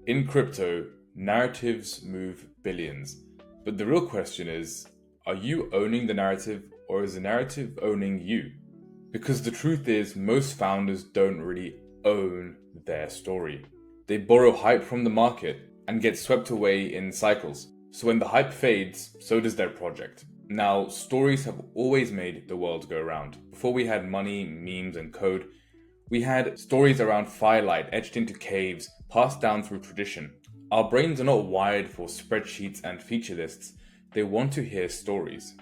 In crypto, narratives move billions. But the real question is, are you owning the narrative or is the narrative owning you? Because the truth is, most founders don't really own their story. They borrow hype from the market and get swept away in cycles. So when the hype fades, so does their project. Now, stories have always made the world go round. Before we had money, memes, and code, we had stories around firelight etched into caves, passed down through tradition. Our brains are not wired for spreadsheets and feature lists. They want to hear stories.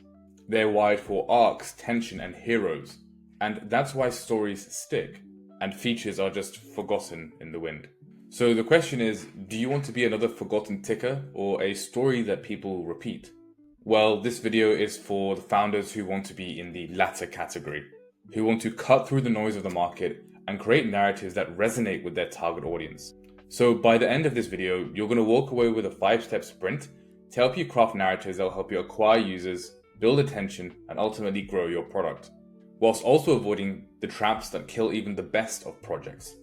They're wired for arcs, tension, and heroes. And that's why stories stick, and features are just forgotten in the wind. So the question is, do you want to be another forgotten ticker or a story that people repeat? Well, this video is for the founders who want to be in the latter category, who want to cut through the noise of the market and create narratives that resonate with their target audience. So by the end of this video, you're going to walk away with a 5-step sprint to help you craft narratives that will help you acquire users, build attention, and ultimately grow your product, whilst also avoiding the traps that kill even the best of projects.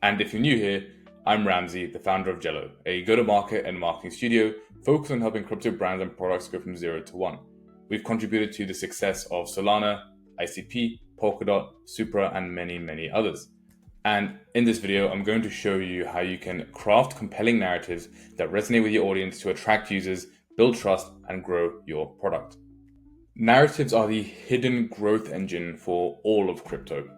And if you're new here, I'm Ramsey, the founder of Jello, a go-to-market and marketing studio focused on helping crypto brands and products go from 0 to 1. We've contributed to the success of Solana, ICP, Polkadot, Supra, and many, many others. And in this video, I'm going to show you how you can craft compelling narratives that resonate with your audience to attract users, build trust, and grow your product. Narratives are the hidden growth engine for all of crypto.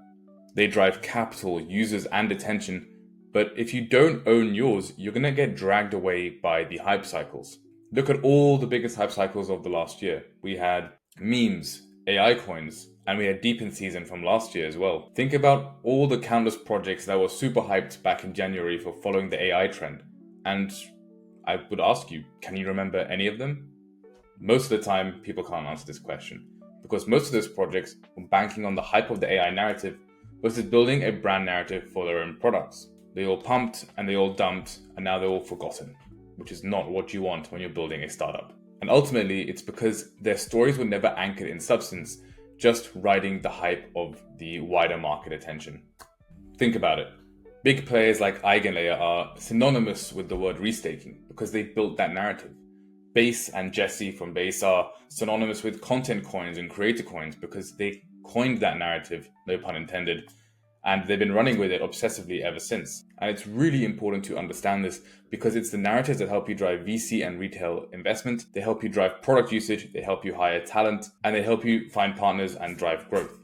They drive capital, users, and attention, but if you don't own yours, you're going to get dragged away by the hype cycles. Look at all the biggest hype cycles of the last year. We had memes, AI coins, and we had deep in season from last year as well. Think about all the countless projects that were super hyped back in January for following the AI trend. And I would ask you, can you remember any of them? Most of the time, people can't answer this question because most of those projects were banking on the hype of the AI narrative versus building a brand narrative for their own products. They all pumped and they all dumped and now they're all forgotten, which is not what you want when you're building a startup. And ultimately, it's because their stories were never anchored in substance, just riding the hype of the wider market attention. Think about it. Big players like Eigenlayer are synonymous with the word restaking because they built that narrative. Base and Jesse from Base are synonymous with content coins and creator coins because they coined that narrative, no pun intended, and they've been running with it obsessively ever since. And it's really important to understand this because it's the narratives that help you drive VC and retail investment. They help you drive product usage, they help you hire talent, and they help you find partners and drive growth.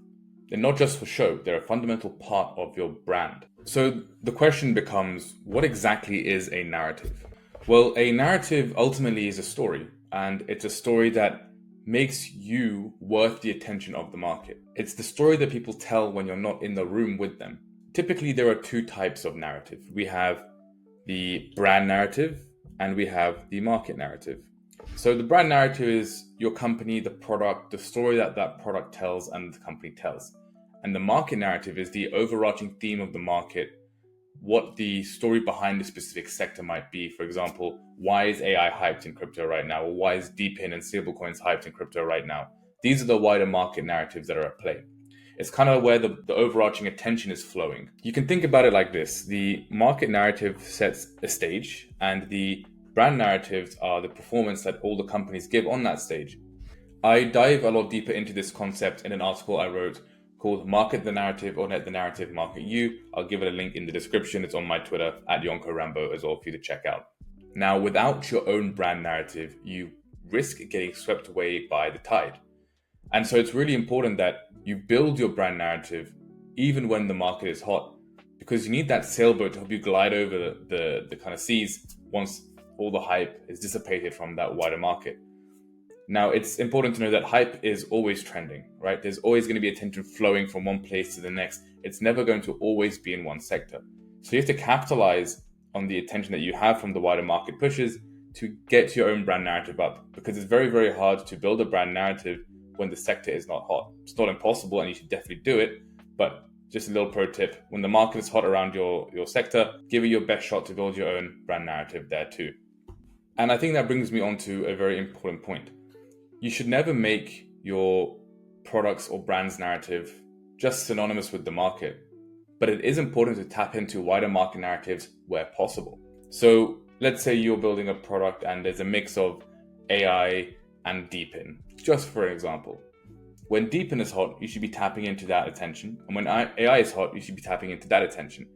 They're not just for show, they're a fundamental part of your brand. So the question becomes, what exactly is a narrative? Well, a narrative ultimately is a story, and it's a story that makes you worth the attention of the market. It's the story that people tell when you're not in the room with them. Typically, there are 2 types of narrative. We have the brand narrative and we have the market narrative. So the brand narrative is your company, the product, the story that that product tells and the company tells. And the market narrative is the overarching theme of the market, what the story behind the specific sector might be. For example, why is AI hyped in crypto right now? Or why is DePIN and stablecoins hyped in crypto right now? These are the wider market narratives that are at play. It's kind of where the overarching attention is flowing. You can think about it like this. The market narrative sets a stage and the brand narratives are the performance that all the companies give on that stage. I dive a lot deeper into this concept in an article I wrote called Market the Narrative or Let the Narrative Market You. I'll give it a link in the description. It's on my Twitter at Yonko Rambo as well for you to check out. Now, without your own brand narrative, you risk getting swept away by the tide. And so it's really important that you build your brand narrative even when the market is hot, because you need that sailboat to help you glide over the kind of seas once all the hype is dissipated from that wider market. Now, it's important to know that hype is always trending, right? There's always going to be attention flowing from one place to the next. It's never going to always be in one sector. So you have to capitalize on the attention that you have from the wider market pushes to get your own brand narrative up, because it's very, very hard to build a brand narrative when the sector is not hot. It's not impossible and you should definitely do it, but just a little pro tip, when the market is hot around your sector, give it your best shot to build your own brand narrative there too. And I think that brings me on to a very important point. You should never make your products or brand's narrative just synonymous with the market, but it is important to tap into wider market narratives where possible. So let's say you're building a product and there's a mix of AI and deepin, just for example. When deepin is hot, you should be tapping into that attention. And when AI is hot, you should be tapping into that attention.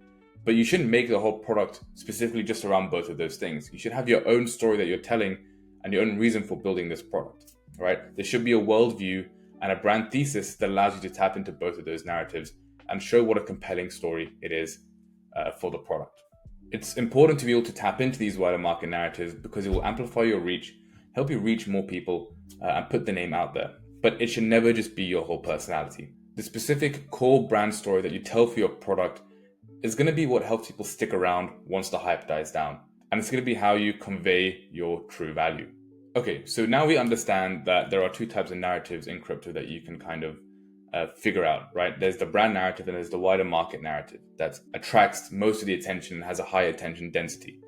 But you shouldn't make the whole product specifically just around both of those things. You should have your own story that you're telling and your own reason for building this product, right? There should be a worldview and a brand thesis that allows you to tap into both of those narratives and show what a compelling story it is for the product. It's important to be able to tap into these wider market narratives because it will amplify your reach, help you reach more people, and put the name out there. But it should never just be your whole personality. The specific core brand story that you tell for your product is going to be what helps people stick around once the hype dies down. And it's going to be how you convey your true value. Okay, so now we understand that there are two types of narratives in crypto that you can kind of figure out, right? There's the brand narrative and there's the wider market narrative that attracts most of the attention and has a high attention density.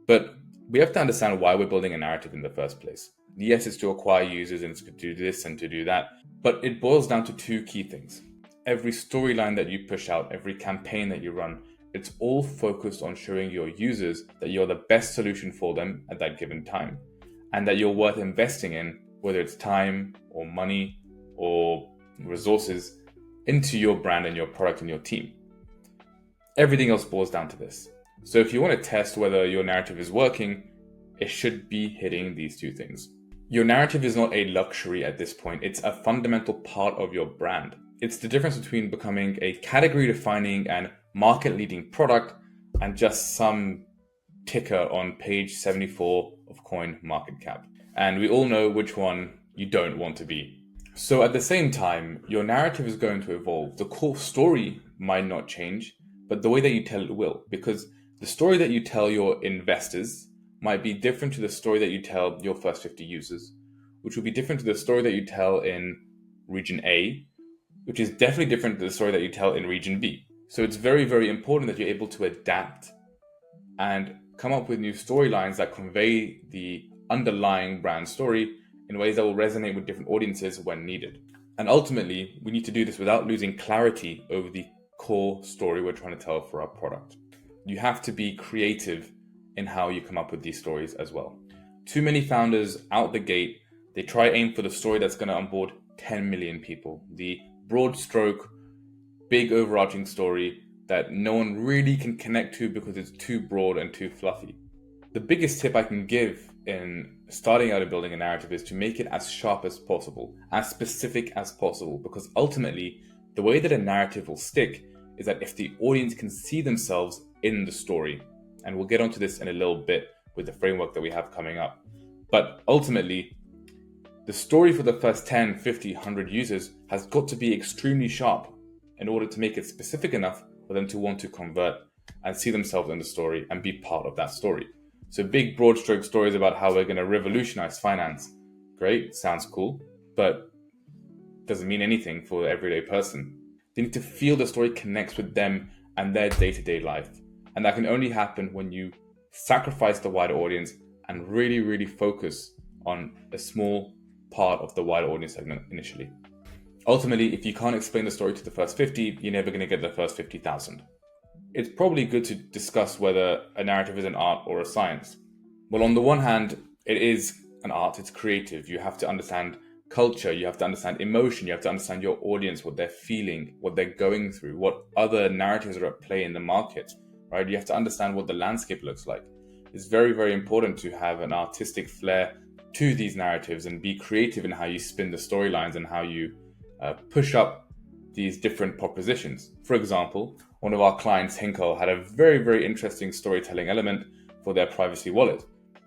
But we have to understand why we're building a narrative in the first place. Yes, it's to acquire users and it's to do this and to do that, but it boils down to two key things. Every storyline that you push out, every campaign that you run, it's all focused on showing your users that you're the best solution for them at that given time and that you're worth investing in, whether it's time or money or resources into your brand and your product and your team. Everything else boils down to this. So if you want to test whether your narrative is working, it should be hitting these two things. Your narrative is not a luxury at this point. It's a fundamental part of your brand. It's the difference between becoming a category-defining and market-leading product and just some ticker on page 74 of CoinMarketCap. And we all know which one you don't want to be. So at the same time, your narrative is going to evolve. The core story might not change, but the way that you tell it will, because the story that you tell your investors might be different to the story that you tell your first 50 users, which will be different to the story that you tell in region A, which is definitely different to the story that you tell in region B. So it's very, very important that you're able to adapt and come up with new storylines that convey the underlying brand story in ways that will resonate with different audiences when needed. And ultimately, we need to do this without losing clarity over the core story we're trying to tell for our product. You have to be creative in how you come up with these stories as well. Too many founders out the gate, they try aim for the story that's going to onboard 10 million people. The broad stroke, big overarching story that no one really can connect to because it's too broad and too fluffy. The biggest tip I can give in starting out and building a narrative is to make it as sharp as possible, as specific as possible, because ultimately the way that a narrative will stick is that if the audience can see themselves in the story, and we'll get onto this in a little bit with the framework that we have coming up. But ultimately, the story for the first 10, 50, 100 users has got to be extremely sharp in order to make it specific enough for them to want to convert and see themselves in the story and be part of that story. So big broad stroke stories about how we're going to revolutionize finance. Great, sounds cool, but doesn't mean anything for the everyday person. They need to feel the story connects with them and their day-to-day life. And that can only happen when you sacrifice the wider audience and really, really focus on a small part of the wider audience segment initially. Ultimately, if you can't explain the story to the first 50, you're never going to get the first 50,000. It's probably good to discuss whether a narrative is an art or a science. Well, on the one hand, it is an art, it's creative. You have to understand culture, you have to understand emotion, you have to understand your audience, what they're feeling, what they're going through, what other narratives are at play in the market. Right? You have to understand what the landscape looks like. It's very, very important to have an artistic flair to these narratives and be creative in how you spin the storylines and how you push up these different propositions. For example, one of our clients, Hinkle, had a very, very interesting storytelling element for their privacy wallet.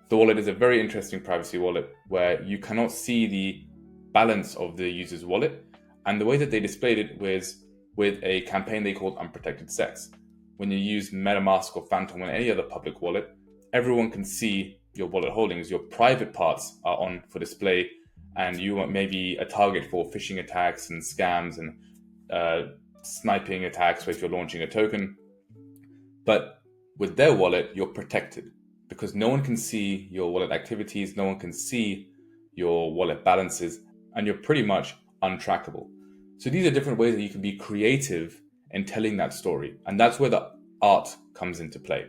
The wallet is a very interesting privacy wallet where you cannot see the balance of the user's wallet. And the way that they displayed it was with a campaign they called Unprotected Sex. When you use MetaMask or Phantom or any other public wallet, everyone can see your wallet holdings. Your private parts are on for display, and you may be a target for phishing attacks and scams and sniping attacks if you're launching a token. But with their wallet, you're protected because no one can see your wallet activities, no one can see your wallet balances, and you're pretty much untrackable. So these are different ways that you can be creative in telling that story. And that's where the art comes into play.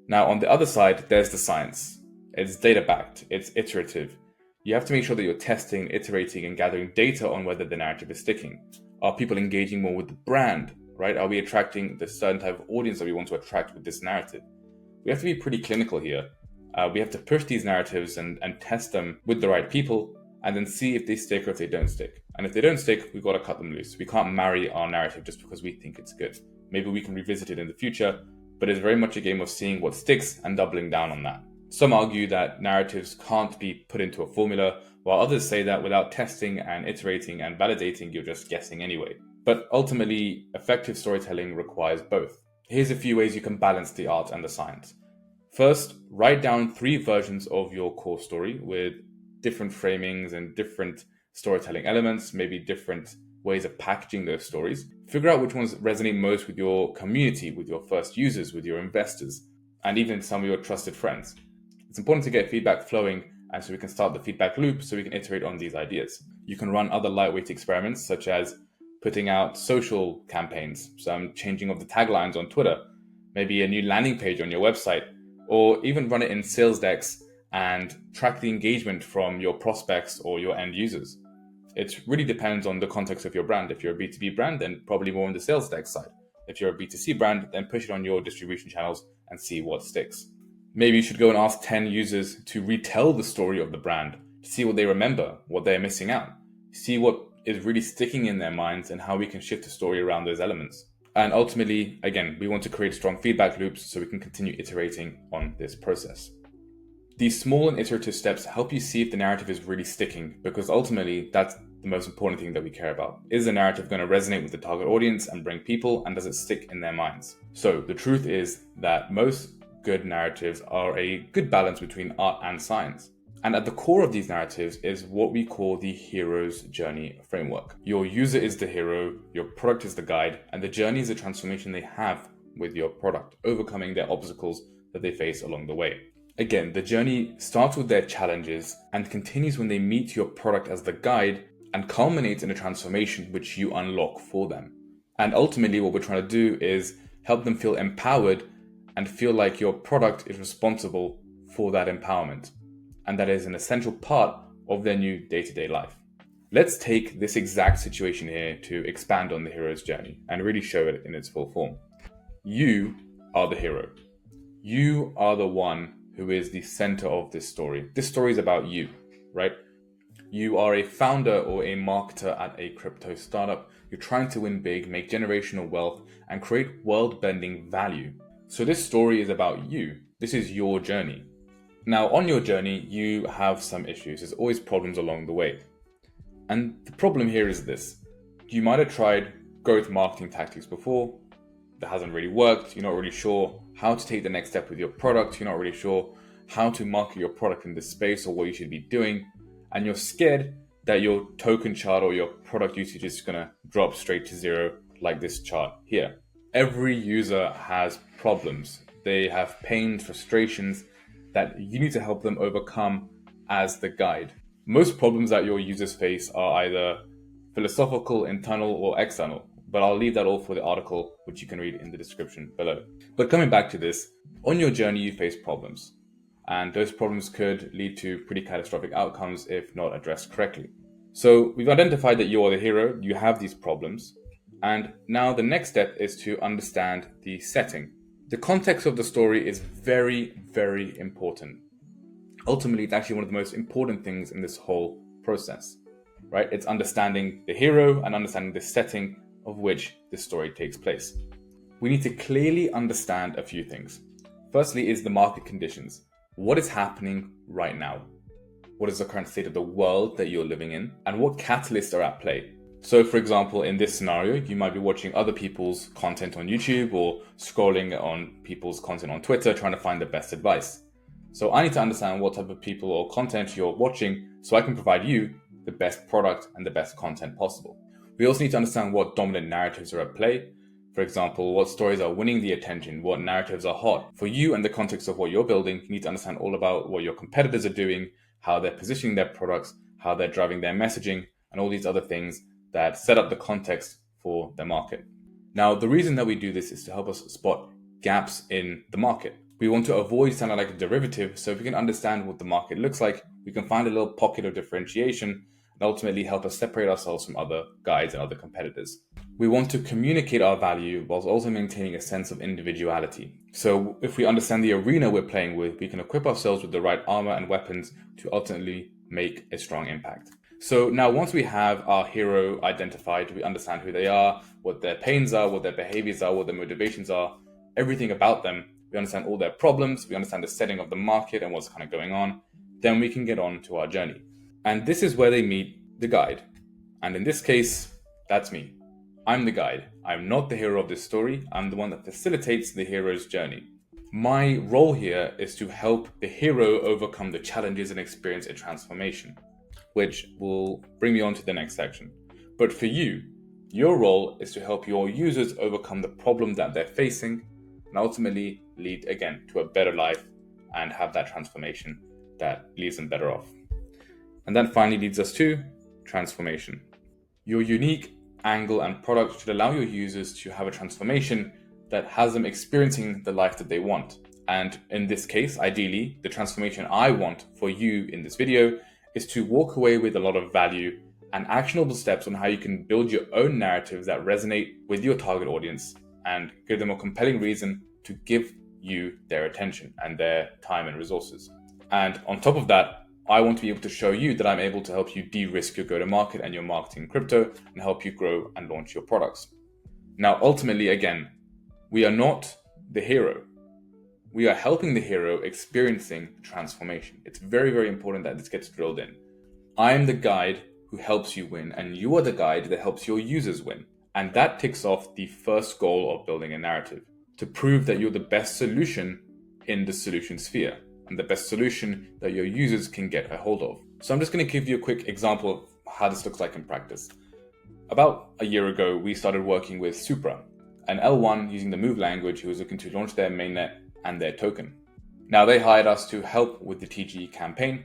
Now, on the other side, there's the science. It's data backed, it's iterative. You have to make sure that you're testing, iterating, and gathering data on whether the narrative is sticking. Are people engaging more with the brand, right? Are we attracting the certain type of audience that we want to attract with this narrative? We have to be pretty clinical here. We have to push these narratives and test them with the right people and then see if they stick or if they don't stick. And if they don't stick, we've got to cut them loose. We can't marry our narrative just because we think it's good. Maybe we can revisit it in the future, but it's very much a game of seeing what sticks and doubling down on that. Some argue that narratives can't be put into a formula, while others say that without testing and iterating and validating, you're just guessing anyway. But ultimately, effective storytelling requires both. Here's a few ways you can balance the art and the science. First, write down 3 versions of your core story with different framings and different storytelling elements, maybe different ways of packaging those stories. Figure out which ones resonate most with your community, with your first users, with your investors, and even some of your trusted friends. It's important to get feedback flowing, and so we can start the feedback loop so we can iterate on these ideas. You can run other lightweight experiments, such as putting out social campaigns, some changing of the taglines on Twitter, maybe a new landing page on your website, or even run it in sales decks and track the engagement from your prospects or your end users. It really depends on the context of your brand. If you're a B2B brand, then probably more on the sales deck side. If you're a B2C brand, then push it on your distribution channels and see what sticks. Maybe you should go and ask 10 users to retell the story of the brand, to see what they remember, what they're missing out, see what is really sticking in their minds and how we can shift the story around those elements. And ultimately, again, we want to create strong feedback loops so we can continue iterating on this process. These small and iterative steps help you see if the narrative is really sticking, because ultimately that's the most important thing that we care about. Is the narrative going to resonate with the target audience and bring people, and does it stick in their minds? So the truth is that most good narratives are a good balance between art and science. And at the core of these narratives is what we call the hero's journey framework. Your user is the hero, your product is the guide, and the journey is the transformation they have with your product, overcoming their obstacles that they face along the way. Again, the journey starts with their challenges and continues when they meet your product as the guide and culminates in a transformation which you unlock for them. And ultimately, what we're trying to do is help them feel empowered and feel like your product is responsible for that empowerment. And that is an essential part of their new day-to-day life. Let's take this exact situation here to expand on the hero's journey and really show it in its full form. You are the hero. You are the one who is the center of this story. This story is about you, right? You are a founder or a marketer at a crypto startup. You're trying to win big, make generational wealth, and create world-bending value. So this story is about you. This is your journey. Now, on your journey, you have some issues. There's always problems along the way. And the problem here is this. You might have tried growth marketing tactics before. That hasn't really worked. You're not really sure how to take the next step with your product. You're not really sure how to market your product in this space or what you should be doing. And you're scared that your token chart or your product usage is going to drop straight to zero like this chart here. Every user has problems. They have pains, frustrations that you need to help them overcome as the guide. Most problems that your users face are either philosophical, internal, or external, but I'll leave that all for the article, which you can read in the description below. But coming back to this, on your journey, you face problems, and those problems could lead to pretty catastrophic outcomes if not addressed correctly. So we've identified that you are the hero, you have these problems, and now the next step is to understand the setting. The context of the story is very, very important. Ultimately, it's actually one of the most important things in this whole process, right? It's understanding the hero and understanding the setting of which this story takes place. We need to clearly understand a few things. Firstly is the market conditions. What is happening right now? What is the current state of the world that you're living in? And what catalysts are at play? So for example, in this scenario, you might be watching other people's content on YouTube or scrolling on people's content on Twitter, trying to find the best advice. So I need to understand what type of people or content you're watching so I can provide you the best product and the best content possible. We also need to understand what dominant narratives are at play. For example, what stories are winning the attention, what narratives are hot. For you and the context of what you're building, you need to understand all about what your competitors are doing, how they're positioning their products, how they're driving their messaging, and all these other things that set up the context for the market. Now, the reason that we do this is to help us spot gaps in the market. We want to avoid sounding like a derivative, so if we can understand what the market looks like, we can find a little pocket of differentiation and ultimately help us separate ourselves from other guides and other competitors. We want to communicate our value whilst also maintaining a sense of individuality. So if we understand the arena we're playing with, we can equip ourselves with the right armor and weapons to ultimately make a strong impact. So now once we have our hero identified, we understand who they are, what their pains are, what their behaviors are, what their motivations are, everything about them, we understand all their problems, we understand the setting of the market and what's kind of going on, then we can get on to our journey. And this is where they meet the guide. And in this case, that's me. I'm the guide. I'm not the hero of this story. I'm the one that facilitates the hero's journey. My role here is to help the hero overcome the challenges and experience a transformation, which will bring me on to the next section. But for you, your role is to help your users overcome the problem that they're facing and ultimately lead again to a better life and have that transformation that leaves them better off. And that finally leads us to transformation. Your unique angle and product should allow your users to have a transformation that has them experiencing the life that they want. And in this case, ideally, the transformation I want for you in this video is to walk away with a lot of value and actionable steps on how you can build your own narratives that resonate with your target audience and give them a compelling reason to give you their attention and their time and resources. And on top of that, I want to be able to show you that I'm able to help you de-risk your go-to-market and your marketing in crypto and help you grow and launch your products. Now, ultimately, again, we are not the hero. We are helping the hero experiencing transformation. It's very, very important that this gets drilled in. I am the guide who helps you win, and you are the guide that helps your users win. And that ticks off the first goal of building a narrative, to prove that you're the best solution in the solution sphere and the best solution that your users can get a hold of. So I'm just going to give you a quick example of how this looks like in practice. About a year ago, we started working with Supra, an L1 using the Move language who was looking to launch their mainnet and their token. Now they hired us to help with the TGE campaign,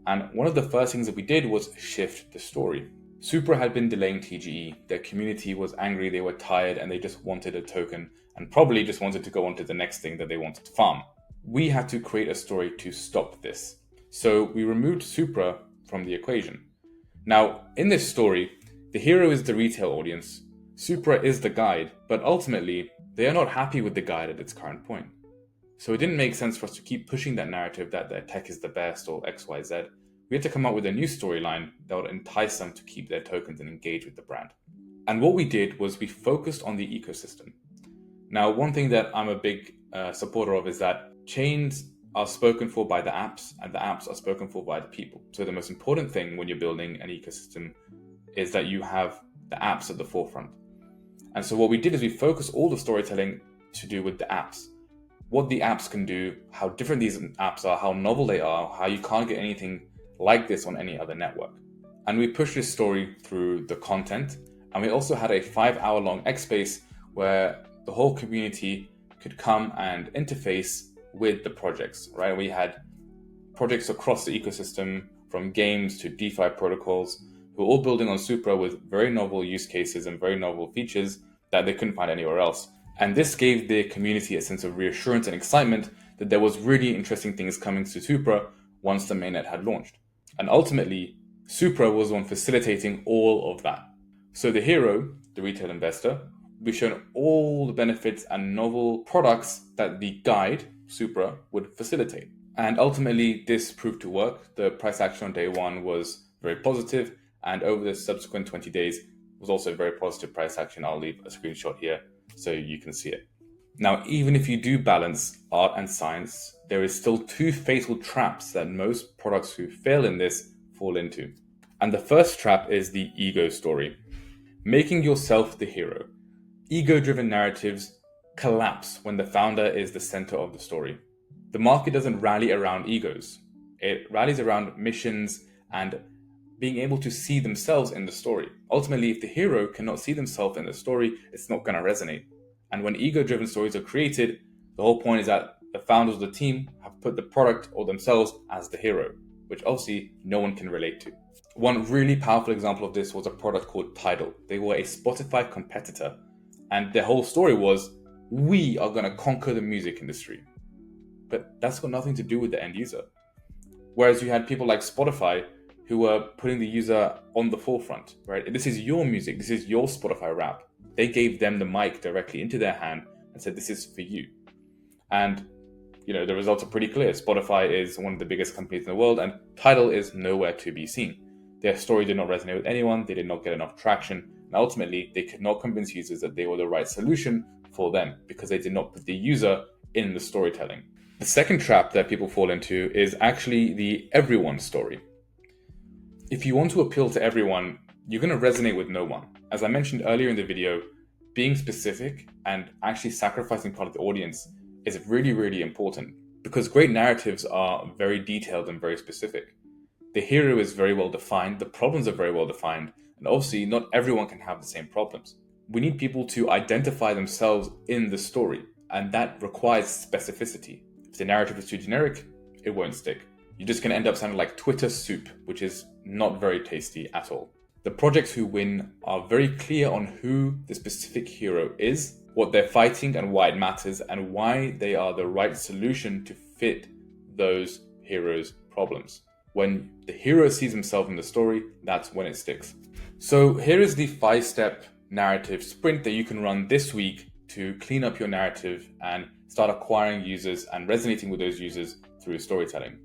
and one of the first things that we did was shift the story. Supra had been delaying TGE, their community was angry, they were tired, and they just wanted a token and probably just wanted to go on to the next thing that they wanted to farm. We had to create a story to stop this. So we removed Supra from the equation. Now, in this story, the hero is the retail audience, Supra is the guide, but ultimately, they are not happy with the guide at its current point. So it didn't make sense for us to keep pushing that narrative that their tech is the best or XYZ. We had to come up with a new storyline that would entice them to keep their tokens and engage with the brand. And what we did was we focused on the ecosystem. Now, one thing that I'm a big supporter of is that chains are spoken for by the apps and the apps are spoken for by the people. So the most important thing when you're building an ecosystem is that you have the apps at the forefront. And so what we did is we focused all the storytelling to do with the apps. What the apps can do, how different these apps are, how novel they are, how you can't get anything like this on any other network. And we pushed this story through the content. And we also had a 5-hour-long X Space where the whole community could come and interface with the projects, right? We had projects across the ecosystem, from games to DeFi protocols, who were all building on Supra with very novel use cases and very novel features that they couldn't find anywhere else. And this gave the community a sense of reassurance and excitement that there was really interesting things coming to Supra once the mainnet had launched. And ultimately, Supra was the one facilitating all of that. So the hero, the retail investor, will be shown all the benefits and novel products that the guide, Supra, would facilitate. And ultimately, this proved to work. The price action on day one was very positive, and over the subsequent 20 days was also very positive price action. I'll leave a screenshot here so you can see it. Now, even if you do balance art and science, there is still 2 fatal traps that most products who fail in this fall into. And the first trap is the ego story. Making yourself the hero. Ego-driven narratives collapse when the founder is the center of the story. The market doesn't rally around egos. It rallies around missions and being able to see themselves in the story. Ultimately, if the hero cannot see themselves in the story, it's not going to resonate. And when ego-driven stories are created, the whole point is that the founders of the team have put the product or themselves as the hero, which obviously no one can relate to. One really powerful example of this was a product called Tidal. They were a Spotify competitor, and their whole story was, we are going to conquer the music industry. but that's got nothing to do with the end user. Whereas you had people like Spotify who were putting the user on the forefront, right? This is your music, this is your Spotify rap. They gave them the mic directly into their hand and said, this is for you. And the results are pretty clear. Spotify is one of the biggest companies in the world, and Tidal is nowhere to be seen. Their story did not resonate with anyone, they did not get enough traction, and ultimately they could not convince users that they were the right solution for them because they did not put the user in the storytelling. The second trap that people fall into is actually the everyone story. If you want to appeal to everyone, you're going to resonate with no one. As I mentioned earlier in the video, being specific and actually sacrificing part of the audience is really, really important because great narratives are very detailed and very specific. The hero is very well defined, the problems are very well defined, and obviously not everyone can have the same problems. We need people to identify themselves in the story, and that requires specificity. If the narrative is too generic, it won't stick. You're just going to end up sounding like Twitter soup, which is not very tasty at all. The projects who win are very clear on who the specific hero is, what they're fighting and why it matters, and why they are the right solution to fit those heroes' problems. When the hero sees himself in the story, that's when it sticks. So here is the 5-step narrative sprint that you can run this week to clean up your narrative and start acquiring users and resonating with those users through storytelling.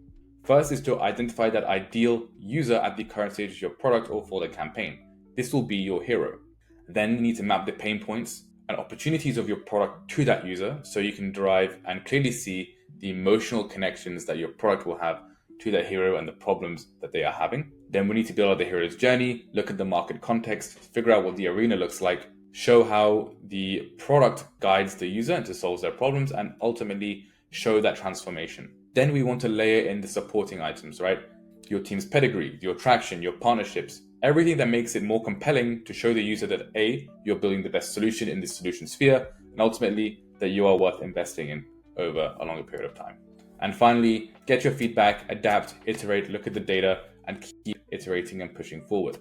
First is to identify that ideal user at the current stage of your product or for the campaign. This will be your hero. Then you need to map the pain points and opportunities of your product to that user so you can derive and clearly see the emotional connections that your product will have to that hero and the problems that they are having. Then we need to build out the hero's journey, look at the market context, figure out what the arena looks like, show how the product guides the user and to solve their problems, and ultimately show that transformation. Then we want to layer in the supporting items, right? Your team's pedigree, your traction, your partnerships, everything that makes it more compelling to show the user that A, you're building the best solution in this solution sphere, and ultimately that you are worth investing in over a longer period of time. And finally, get your feedback, adapt, iterate, look at the data, and keep iterating and pushing forward.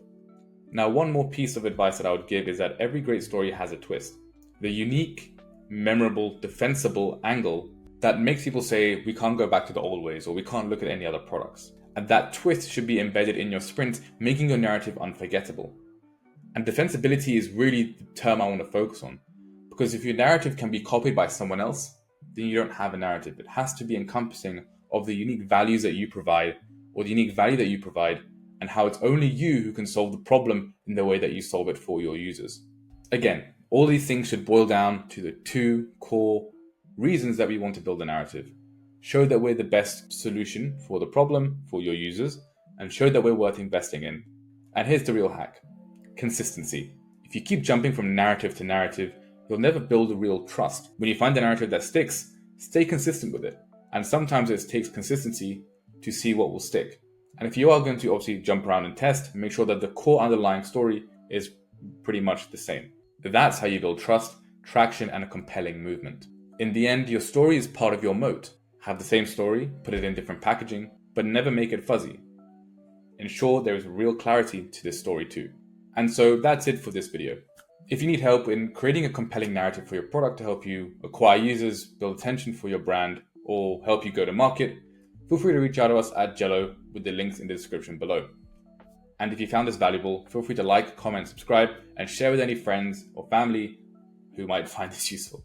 Now, one more piece of advice that I would give is that every great story has a twist. The unique, memorable, defensible angle that makes people say, we can't go back to the old ways, or we can't look at any other products. And that twist should be embedded in your sprint, making your narrative unforgettable. And defensibility is really the term I want to focus on. Because if your narrative can be copied by someone else, then you don't have a narrative. It has to be encompassing of the unique values that you provide, or the unique value that you provide, and how it's only you who can solve the problem in the way that you solve it for your users. Again, all these things should boil down to the 2 core reasons that we want to build a narrative. Show that we're the best solution for the problem for your users, and show that we're worth investing in. And here's the real hack: consistency. If you keep jumping from narrative to narrative, you'll never build a real trust. When you find a narrative that sticks, stay consistent with it. And sometimes it takes consistency to see what will stick. And if you are going to obviously jump around and test, make sure that the core underlying story is pretty much the same. That's how you build trust, traction, and a compelling movement. In the end, your story is part of your moat. Have the same story, put it in different packaging, but never make it fuzzy. Ensure there is real clarity to this story too. And so that's it for this video. If you need help in creating a compelling narrative for your product to help you acquire users, build attention for your brand, or help you go to market, feel free to reach out to us at Jello with the links in the description below. And if you found this valuable, feel free to like, comment, subscribe, and share with any friends or family who might find this useful.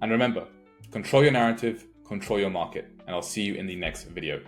And remember, control your narrative, control your market, and I'll see you in the next video.